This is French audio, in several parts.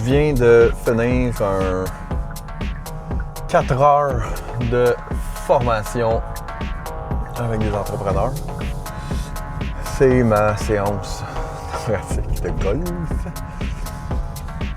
viens de finir un 4 heures de formation avec des entrepreneurs. C'est ma séance pratique de golf.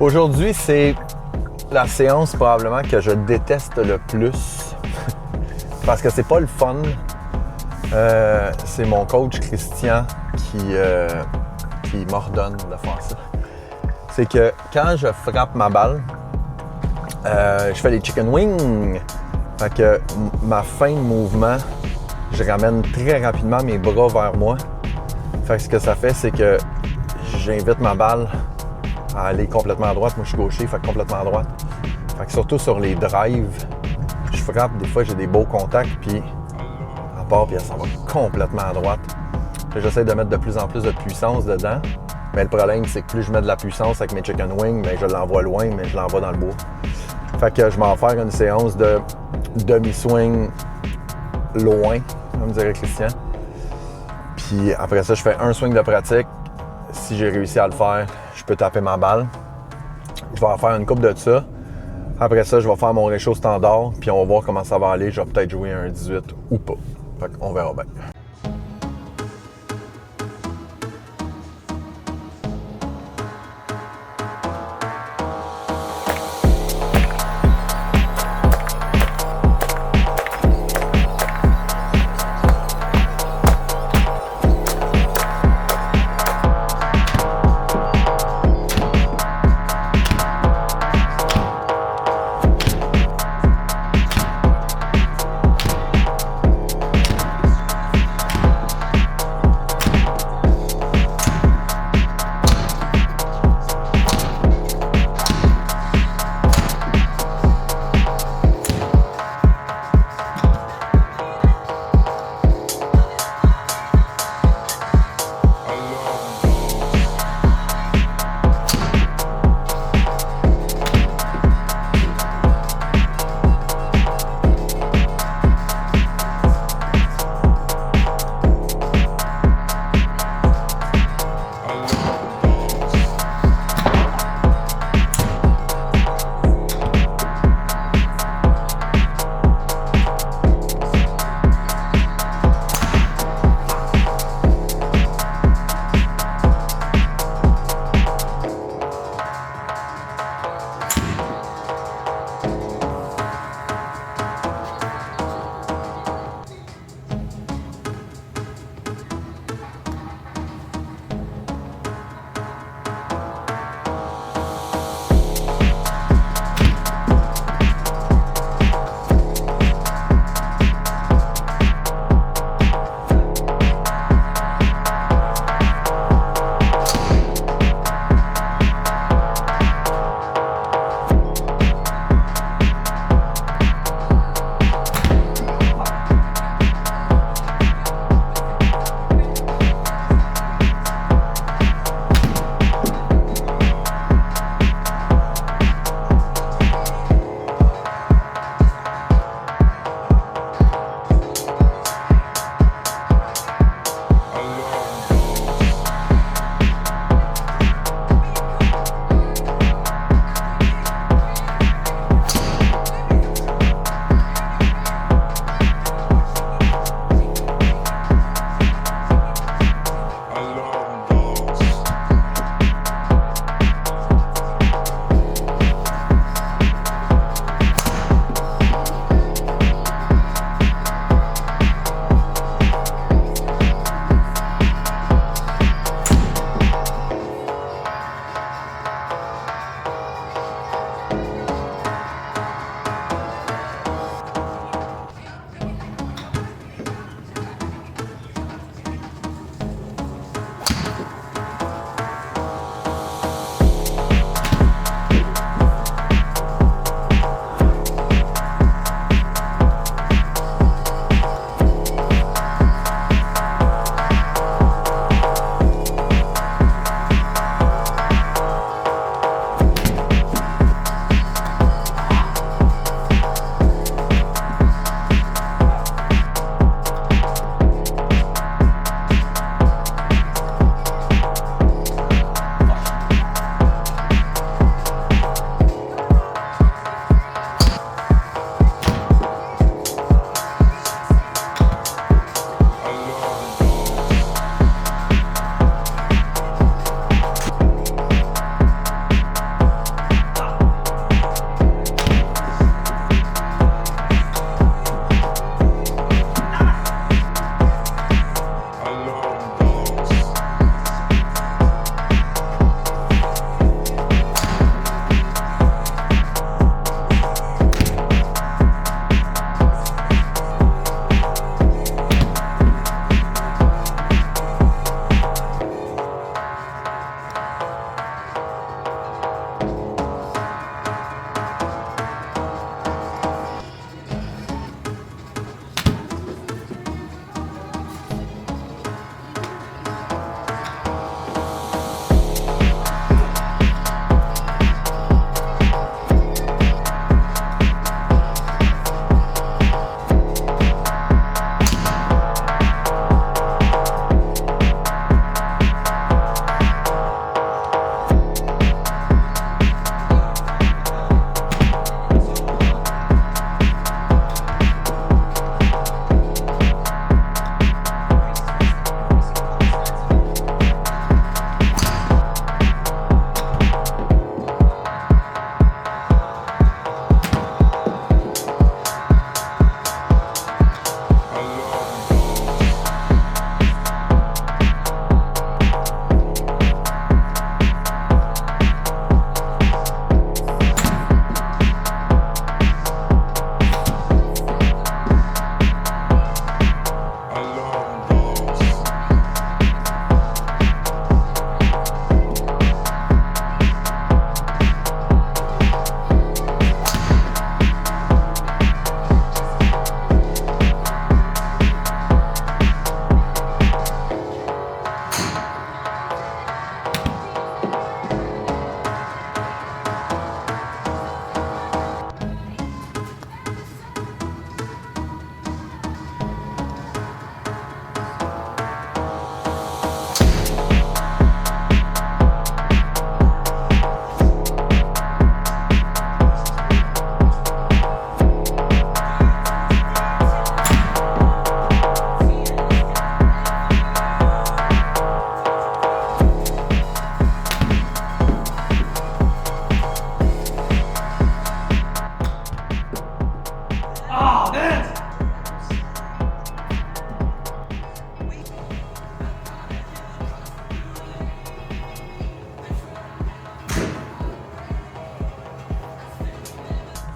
Aujourd'hui, c'est la séance probablement que je déteste le plus parce que c'est pas le fun. C'est mon coach Christian qui m'ordonne de faire ça. C'est que quand je frappe ma balle, je fais les chicken wings. Fait que ma fin de mouvement, je ramène très rapidement mes bras vers moi. Fait que ce que ça fait, c'est que j'invite ma balle à aller complètement à droite. Moi, je suis gaucher, fait complètement à droite. Fait que surtout sur les drives, je frappe. Des fois, j'ai des beaux contacts, puis à part, puis elle s'en va complètement à droite. Puis j'essaie de mettre de plus en plus de puissance dedans. Mais le problème, c'est que plus je mets de la puissance avec mes chicken wings, bien, je l'envoie loin, mais je l'envoie dans le bois. Fait que je m'en vais faire une séance de demi-swing loin, comme dirait Christian. Puis après ça, je fais un swing de pratique. Si j'ai réussi à le faire, je peux taper ma balle. Je vais en faire une coupe de ça. Après ça, je vais faire mon réchaud standard, puis on va voir comment ça va aller. Je vais peut-être jouer un 18 ou pas. Fait qu'on verra bien.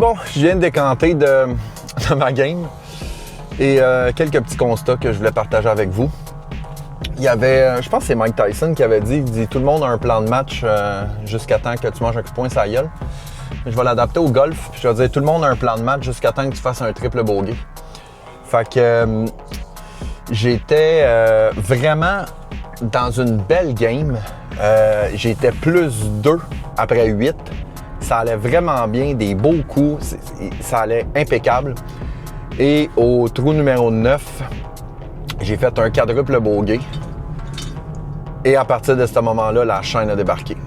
Bon, je viens de décanter de ma game et quelques petits constats que je voulais partager avec vous. Il y avait, je pense que c'est Mike Tyson qui avait dit tout le monde a un plan de match jusqu'à temps que tu manges un coup de poing sur la gueule. Je vais l'adapter au golf, puis je vais dire tout le monde a un plan de match jusqu'à temps que tu fasses un triple bogey. Fait que j'étais vraiment dans une belle game. J'étais plus 2 après 8. Ça allait vraiment bien, des beaux coups, ça allait impeccable. Et au trou numéro 9, j'ai fait un quadruple bogey. Et à partir de ce moment-là, la chaîne a débarqué.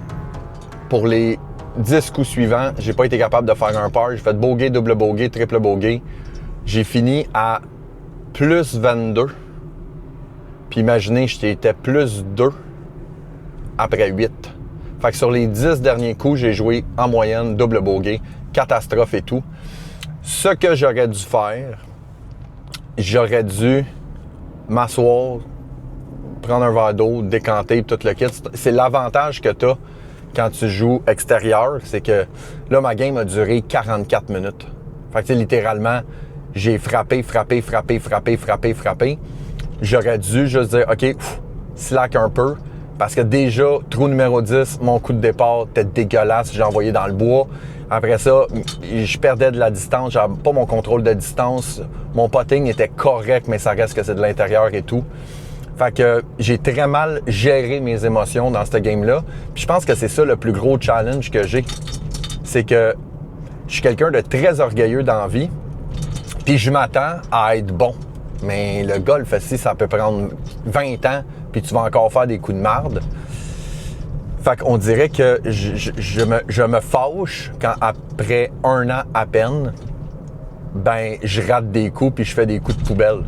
Pour les 10 coups suivants, j'ai pas été capable de faire un par. J'ai fait bogey, double bogey, triple bogey. J'ai fini à plus 22. Puis imaginez, j'étais plus 2 après 8. Fait que sur les 10 derniers coups, j'ai joué en moyenne double bogey, catastrophe et tout. Ce que j'aurais dû faire, j'aurais dû m'asseoir, prendre un verre d'eau, décanter, tout le kit. C'est l'avantage que tu as quand tu joues extérieur, c'est que là, ma game a duré 44 minutes. Fait que littéralement, j'ai frappé. J'aurais dû juste dire, OK, slack un peu. Parce que déjà, trou numéro 10, mon coup de départ était dégueulasse. J'ai envoyé dans le bois. Après ça, je perdais de la distance. J'avais pas mon contrôle de distance. Mon putting était correct, mais ça reste que c'est de l'intérieur et tout. Fait que j'ai très mal géré mes émotions dans cette game-là. Puis je pense que c'est ça le plus gros challenge que j'ai. C'est que je suis quelqu'un de très orgueilleux dans la vie. Puis je m'attends à être bon. Mais le golf, si ça peut prendre 20 ans, puis tu vas encore faire des coups de marde. Fait qu'on dirait que je me fâche quand après 1 an à peine, ben je rate des coups puis je fais des coups de poubelle.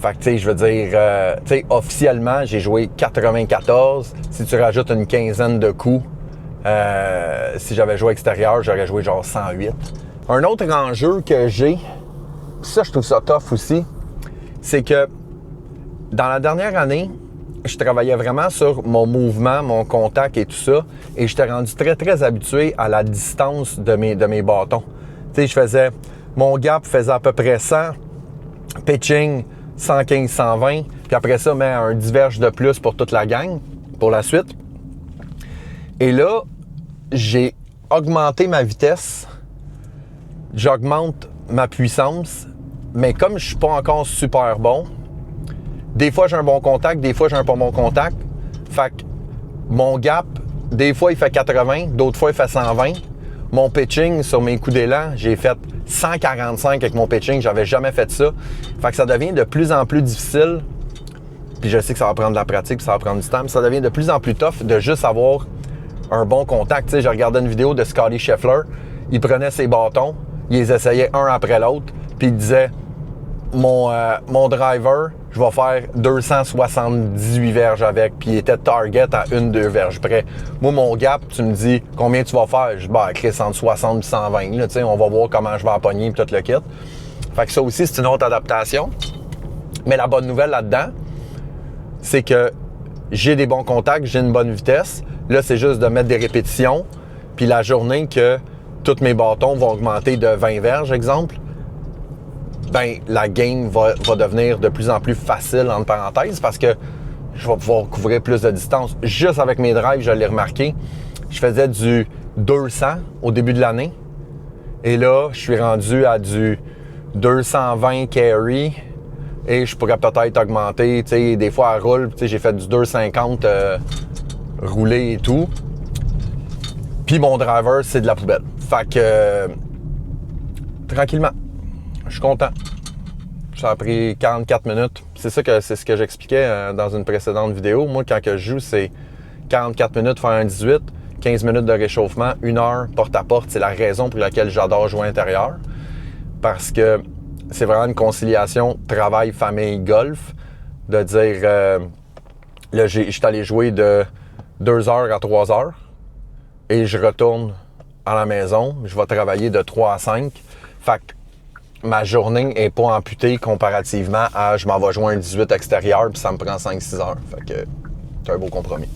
Fait que tu sais, je veux dire, tu sais, officiellement, j'ai joué 94. Si tu rajoutes une quinzaine de coups, si j'avais joué extérieur, j'aurais joué genre 108. Un autre enjeu que j'ai, ça je trouve ça tough aussi, c'est que dans la dernière année, je travaillais vraiment sur mon mouvement, mon contact et tout ça, et j'étais rendu très, très habitué à la distance de mes bâtons. Tu sais, je faisais, mon gap faisait à peu près 100, pitching 115, 120, puis après ça, met un diverge de plus pour toute la gang, pour la suite. Et là, j'ai augmenté ma vitesse, j'augmente ma puissance, mais comme je suis pas encore super bon, des fois j'ai un bon contact, des fois j'ai un pas bon contact. Fait que mon gap, des fois il fait 80, d'autres fois il fait 120. Mon pitching sur mes coups d'élan, j'ai fait 145 avec mon pitching, j'avais jamais fait ça. Fait que ça devient de plus en plus difficile. Puis je sais que ça va prendre de la pratique, puis ça va prendre du temps, mais ça devient de plus en plus tough de juste avoir un bon contact. Tu sais, j'ai regardé une vidéo de Scotty Scheffler, il prenait ses bâtons, il les essayait un après l'autre, puis il disait mon driver, je vais faire 278 verges avec, puis il était target à 1-2 verges près. Moi, mon gap, tu me dis combien tu vas faire? Je dis, bah, Chris, entre 60 et 120, là, tu sais, on va voir comment je vais en pogner, puis tout le kit. Fait que ça aussi, c'est une autre adaptation. Mais la bonne nouvelle là-dedans, c'est que j'ai des bons contacts, j'ai une bonne vitesse. Là, c'est juste de mettre des répétitions, puis la journée que tous mes bâtons vont augmenter de 20 verges, exemple, ben la game va devenir de plus en plus facile, entre parenthèses, parce que je vais pouvoir couvrir plus de distance. Juste avec mes drives, je l'ai remarqué, je faisais du 200 au début de l'année. Et là, je suis rendu à du 220 carry et je pourrais peut-être augmenter, tu sais, des fois à roule, tu sais, j'ai fait du 250 roulé et tout. Puis mon driver, c'est de la poubelle. Fait que, tranquillement, je suis content. Ça a pris 44 minutes. C'est ce que j'expliquais dans une précédente vidéo. Moi, quand que je joue, c'est 44 minutes faire un 18, 15 minutes de réchauffement, 1 heure porte à porte. C'est la raison pour laquelle j'adore jouer intérieur. Parce que c'est vraiment une conciliation travail, famille, golf. De dire, là, je suis allé jouer de 2 heures à 3 heures et je retourne à la maison. Je vais travailler de 3 à 5. Fait que ma journée n'est pas amputée comparativement à je m'en vais jouer un 18 extérieur puis ça me prend 5-6 heures. Fait que c'est un beau compromis.